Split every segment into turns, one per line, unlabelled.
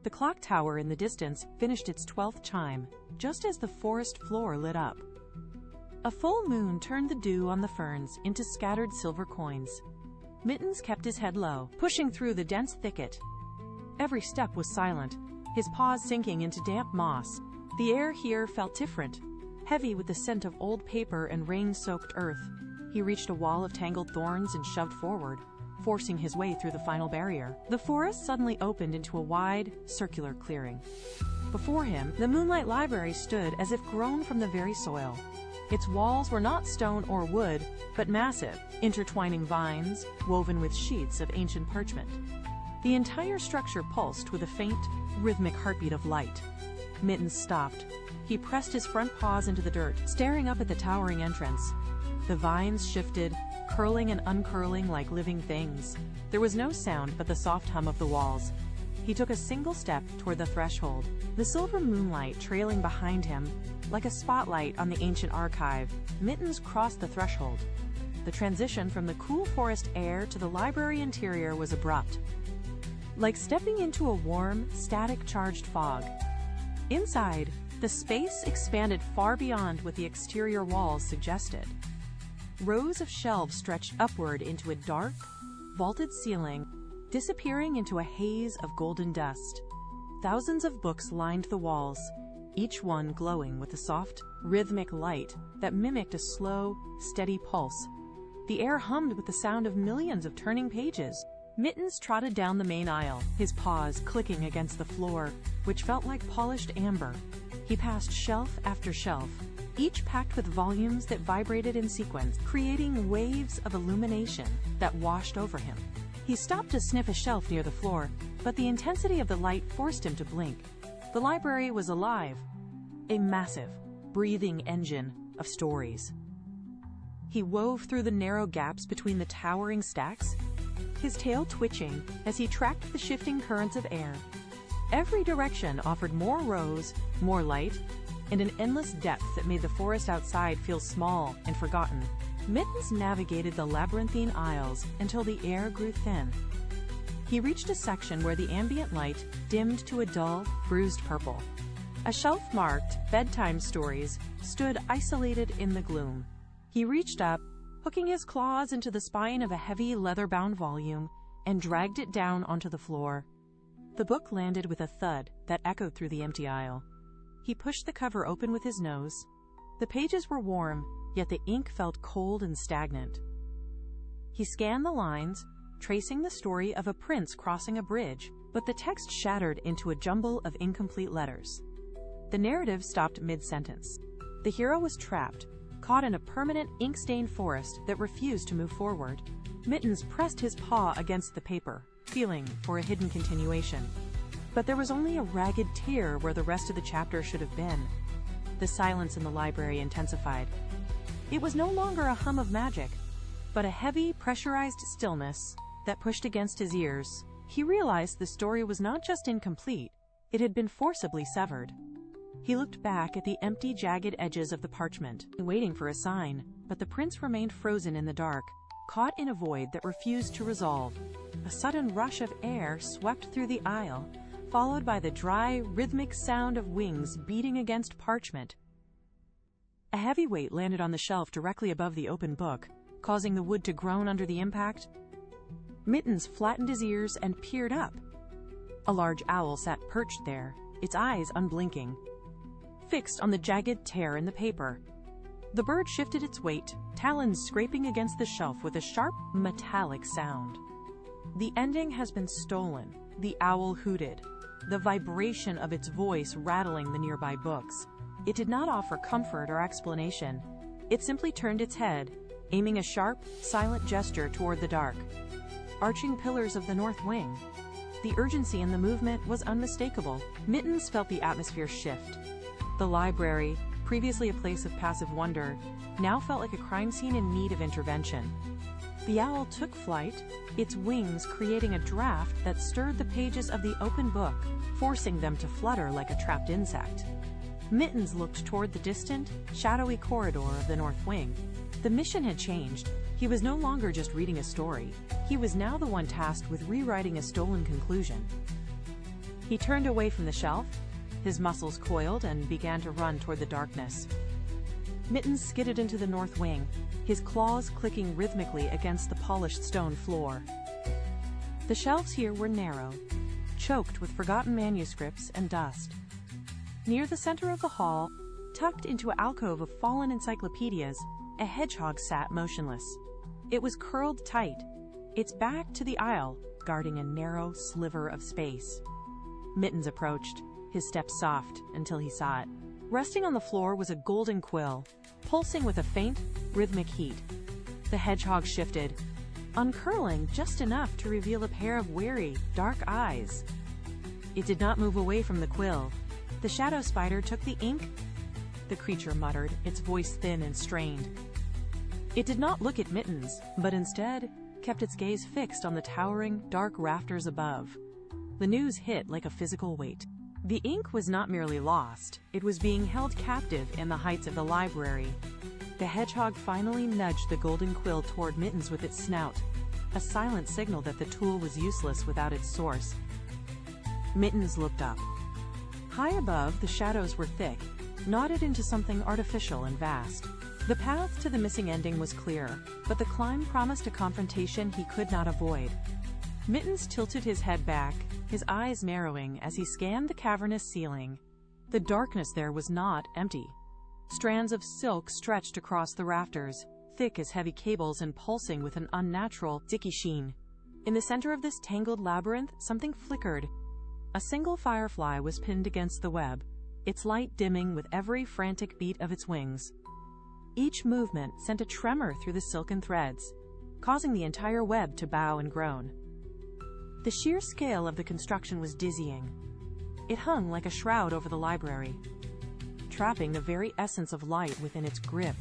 The clock tower in the distance finished its 12th chime, just as the forest floor lit up. A full moon turned the dew on the ferns into scattered silver coins. Mittens kept his head low, pushing through the dense thicket. Every step was silent, his paws sinking into damp moss. The air here felt different, heavy with the scent of old paper and rain-soaked earth. He reached a wall of tangled thorns and shoved forward, forcing his way through the final barrier. The forest suddenly opened into a wide, circular clearing. Before him, the Moonlight Library stood as if grown from the very soil. Its walls were not stone or wood, but massive, intertwining vines, woven with sheets of ancient parchment. The entire structure pulsed with a faint, rhythmic heartbeat of light. Mittens stopped. He pressed his front paws into the dirt, staring up at the towering entrance. The vines shifted, curling and uncurling like living things. There was no sound but the soft hum of the walls. He took a single step toward the threshold, the silver moonlight trailing behind him. Like a spotlight on the ancient archive, Mittens crossed the threshold. The transition from the cool forest air to the library interior was abrupt, like stepping into a warm, static-charged fog. Inside, the space expanded far beyond what the exterior walls suggested. Rows of shelves stretched upward into a dark, vaulted ceiling, disappearing into a haze of golden dust. Thousands of books lined the walls, each one glowing with a soft, rhythmic light that mimicked a slow, steady pulse. The air hummed with the sound of millions of turning pages. Mittens trotted down the main aisle, his paws clicking against the floor, which felt like polished amber. He passed shelf after shelf, each packed with volumes that vibrated in sequence, creating waves of illumination that washed over him. He stopped to sniff a shelf near the floor, but the intensity of the light forced him to blink. The library was alive, a massive, breathing engine of stories. He wove through the narrow gaps between the towering stacks, his tail twitching as he tracked the shifting currents of air. Every direction offered more rows, more light, and an endless depth that made the forest outside feel small and forgotten. Mittens navigated the labyrinthine aisles until the air grew thin. He reached a section where the ambient light dimmed to a dull, bruised purple. A shelf marked "Bedtime Stories" stood isolated in the gloom. He reached up, hooking his claws into the spine of a heavy leather-bound volume, and dragged it down onto the floor. The book landed with a thud that echoed through the empty aisle. He pushed the cover open with his nose. The pages were warm, yet the ink felt cold and stagnant. He scanned the lines, tracing the story of a prince crossing a bridge, but the text shattered into a jumble of incomplete letters. The narrative stopped mid-sentence. The hero was trapped, caught in a permanent ink-stained forest that refused to move forward. Mittens pressed his paw against the paper, feeling for a hidden continuation. But there was only a ragged tear where the rest of the chapter should have been. The silence in the library intensified. It was no longer a hum of magic, but a heavy, pressurized stillness that pushed against his ears. He realized the story was not just incomplete, it had been forcibly severed. He looked back at the empty, jagged edges of the parchment, waiting for a sign, but the prince remained frozen in the dark, caught in a void that refused to resolve. A sudden rush of air swept through the aisle, followed by the dry, rhythmic sound of wings beating against parchment. A heavy weight landed on the shelf directly above the open book, causing the wood to groan under the impact. Mittens flattened his ears and peered up. A large owl sat perched there, its eyes unblinking, fixed on the jagged tear in the paper. The bird shifted its weight, talons scraping against the shelf with a sharp, metallic sound. "The ending has been stolen," the owl hooted, the vibration of its voice rattling the nearby books. It did not offer comfort or explanation. It simply turned its head, aiming a sharp, silent gesture toward the dark, arching pillars of the north wing. The urgency in the movement was unmistakable. Mittens felt the atmosphere shift. The library, previously a place of passive wonder, now felt like a crime scene in need of intervention. The owl took flight, its wings creating a draft that stirred the pages of the open book, forcing them to flutter like a trapped insect. Mittens looked toward the distant, shadowy corridor of the north wing. The mission had changed. He was no longer just reading a story. He was now the one tasked with rewriting a stolen conclusion. He turned away from the shelf. His muscles coiled and began to run toward the darkness. Mittens skidded into the north wing, his claws clicking rhythmically against the polished stone floor. The shelves here were narrow, choked with forgotten manuscripts and dust. Near the center of the hall, tucked into an alcove of fallen encyclopedias, a hedgehog sat motionless. It was curled tight, its back to the aisle, guarding a narrow sliver of space. Mittens approached, his steps soft until he saw it. Resting on the floor was a golden quill, pulsing with a faint, rhythmic heat. The hedgehog shifted, uncurling just enough to reveal a pair of wary, dark eyes. It did not move away from the quill. The shadow spider took the ink. The creature muttered, its voice thin and strained. It did not look at Mittens, but instead kept its gaze fixed on the towering, dark rafters above. The news hit like a physical weight. The ink was not merely lost, it was being held captive in the heights of the library. The hedgehog finally nudged the golden quill toward Mittens with its snout, a silent signal that the tool was useless without its source. Mittens looked up. High above, the shadows were thick, knotted into something artificial and vast. The path to the missing ending was clear, but the climb promised a confrontation he could not avoid. Mittens tilted his head back, his eyes narrowing as he scanned the cavernous ceiling. The darkness there was not empty. Strands of silk stretched across the rafters, thick as heavy cables and pulsing with an unnatural, sticky sheen. In the center of this tangled labyrinth, something flickered. A single firefly was pinned against the web, its light dimming with every frantic beat of its wings. Each movement sent a tremor through the silken threads, causing the entire web to bow and groan. The sheer scale of the construction was dizzying. It hung like a shroud over the library, trapping the very essence of light within its grip.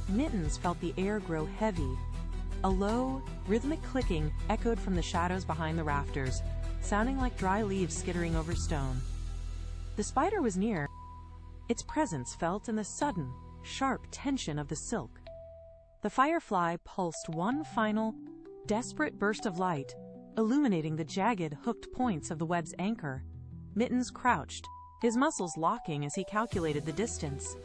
Mittens felt the air grow heavy. A low, rhythmic clicking echoed from the shadows behind the rafters, sounding like dry leaves skittering over stone. The spider was near, its presence felt in the sudden, sharp tension of the silk. The firefly pulsed one final, desperate burst of light, illuminating the jagged, hooked points of the web's anchor. Mittens crouched, his muscles locking as he calculated the distance.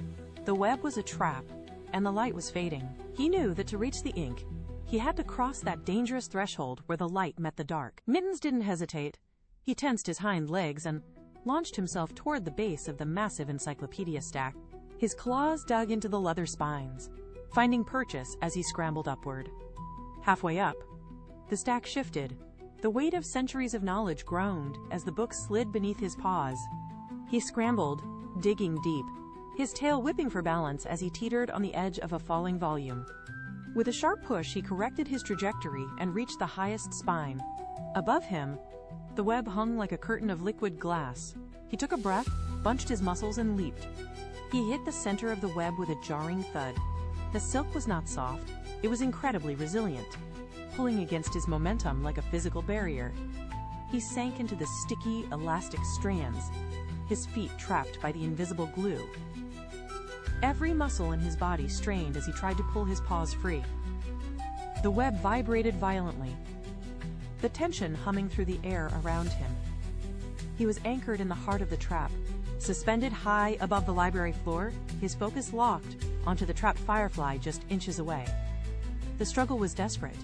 The web was a trap, and the light was fading. He knew that to reach the ink, he had to cross that dangerous threshold where the light met the dark. Mittens didn't hesitate. He tensed his hind legs and launched himself toward the base of the massive encyclopedia stack. His claws dug into the leather spines, finding purchase as he scrambled upward. Halfway up, the stack shifted. The weight of centuries of knowledge groaned as the book slid beneath his paws. He scrambled, digging deep, his tail whipping for balance as he teetered on the edge of a falling volume. With a sharp push, he corrected his trajectory and reached the highest spine. Above him, the web hung like a curtain of liquid glass. He took a breath, bunched his muscles, and leaped. He hit the center of the web with a jarring thud. The silk was not soft, it was incredibly resilient, pulling against his momentum like a physical barrier. He sank into the sticky, elastic strands, his feet trapped by the invisible glue. Every muscle in his body strained as he tried to pull his paws free. The web vibrated violently, the tension humming through the air around him. He was anchored in the heart of the trap, suspended high above the library floor, his focus locked onto the trapped firefly just inches away. The struggle was desperate,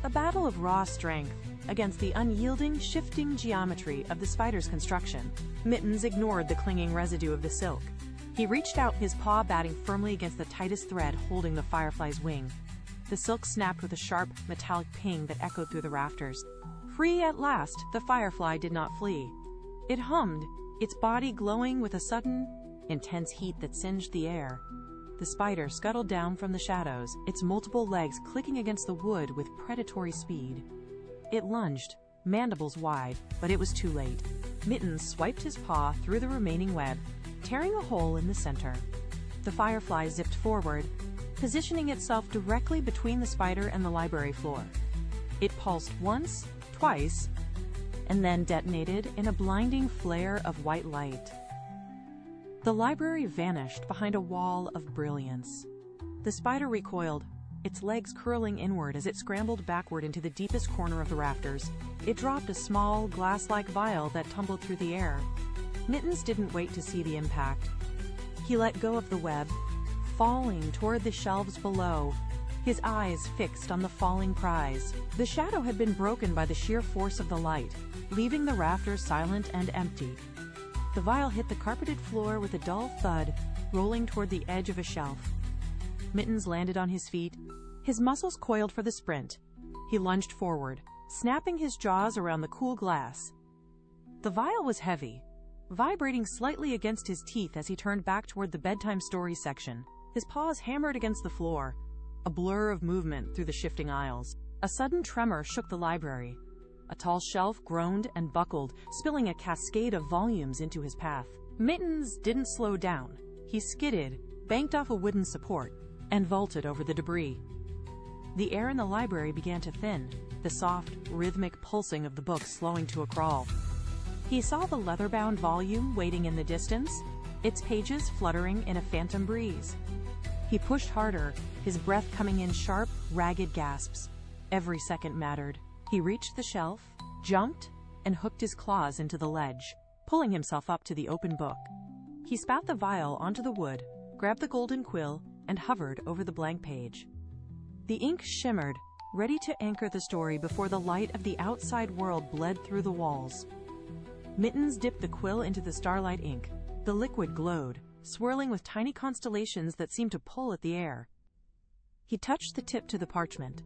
a battle of raw strength against the unyielding, shifting geometry of the spider's construction. Mittens ignored the clinging residue of the silk. He reached out, his paw batting firmly against the tightest thread holding the firefly's wing. The silk snapped with a sharp, metallic ping that echoed through the rafters. Free at last, the firefly did not flee. It hummed, its body glowing with a sudden, intense heat that singed the air. The spider scuttled down from the shadows, its multiple legs clicking against the wood with predatory speed. It lunged, mandibles wide, but it was too late. Mittens swiped his paw through the remaining web, tearing a hole in the center. The firefly zipped forward, positioning itself directly between the spider and the library floor. It pulsed once, twice, and then detonated in a blinding flare of white light. The library vanished behind a wall of brilliance. The spider recoiled, its legs curling inward as it scrambled backward into the deepest corner of the rafters. It dropped a small, glass-like vial that tumbled through the air. Mittens didn't wait to see the impact. He let go of the web, falling toward the shelves below, his eyes fixed on the falling prize. The shadow had been broken by the sheer force of the light, leaving the rafters silent and empty. The vial hit the carpeted floor with a dull thud, rolling toward the edge of a shelf. Mittens landed on his feet, his muscles coiled for the sprint. He lunged forward, snapping his jaws around the cool glass. The vial was heavy, vibrating slightly against his teeth as he turned back toward the bedtime story section. His paws hammered against the floor, a blur of movement through the shifting aisles. A sudden tremor shook the library. A tall shelf groaned and buckled, spilling a cascade of volumes into his path. Mittens didn't slow down. He skidded, banked off a wooden support, and vaulted over the debris. The air in the library began to thin, the soft, rhythmic pulsing of the book slowing to a crawl. He saw the leather-bound volume waiting in the distance, its pages fluttering in a phantom breeze. He pushed harder, his breath coming in sharp, ragged gasps. Every second mattered. He reached the shelf, jumped, and hooked his claws into the ledge, pulling himself up to the open book. He spat the vial onto the wood, grabbed the golden quill, and hovered over the blank page. The ink shimmered, ready to anchor the story before the light of the outside world bled through the walls. Mittens dipped the quill into the starlight ink. The liquid glowed, swirling with tiny constellations that seemed to pull at the air. He touched the tip to the parchment.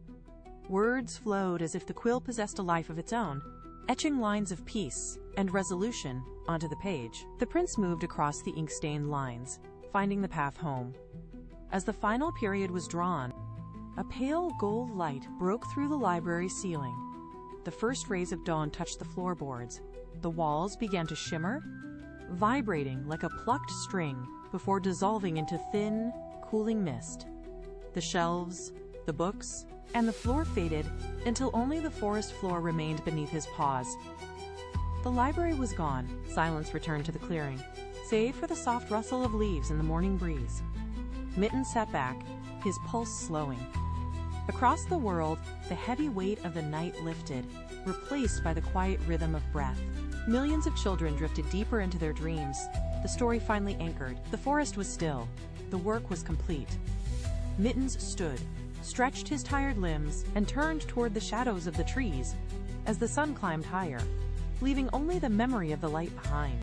Words flowed as if the quill possessed a life of its own, etching lines of peace and resolution onto the page. The prince moved across the ink-stained lines, finding the path home. As the final period was drawn, a pale gold light broke through the library ceiling. The first rays of dawn touched the floorboards. The walls began to shimmer, vibrating like a plucked string before dissolving into thin, cooling mist. The shelves, the books, and the floor faded until only the forest floor remained beneath his paws. The library was gone. Silence returned to the clearing, save for the soft rustle of leaves in the morning breeze. Mittens sat back, his pulse slowing. Across the world, the heavy weight of the night lifted, replaced by the quiet rhythm of breath. Millions of children drifted deeper into their dreams. The story finally anchored. The forest was still. The work was complete. Mittens stood, stretched his tired limbs, and turned toward the shadows of the trees as the sun climbed higher, leaving only the memory of the light behind.